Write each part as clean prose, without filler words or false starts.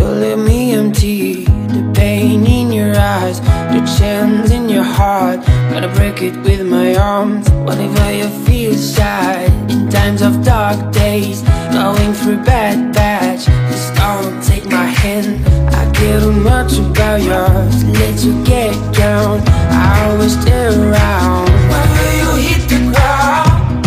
You leave me empty, the pain in your eyes, the chance in your heart. Gonna break it with my arms. Whenever you feel shy, in times of dark days, going through bad patch, just don't take my hand. I care too much about yours, let you get down. I always stay around. Whenever you hit the ground,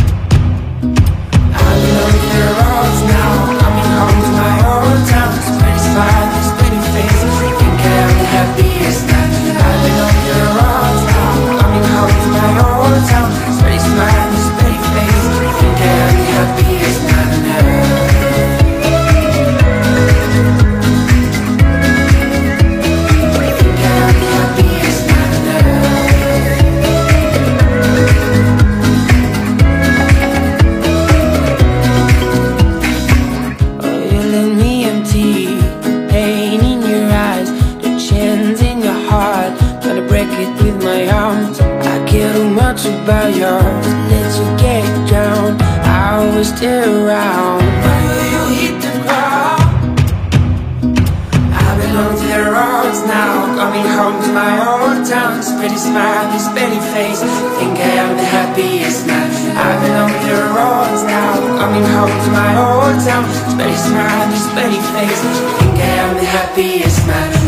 I've been on the roads now, coming home to my old town. Pretty smile, this pretty face, think I'm the happiest man. I've been on the roads now, coming home to my old town. Pretty smile, this pretty face, think I'm the happiest man on earth. About yours, let you get down. I always stay around. Whenever you hit the ground, I belong to the roads now, coming home to my old town. This pretty smile, this pretty face, think I am the happiest man. I belong to the roads now, coming home to my old town. This pretty smile, this pretty face, think I am the happiest man.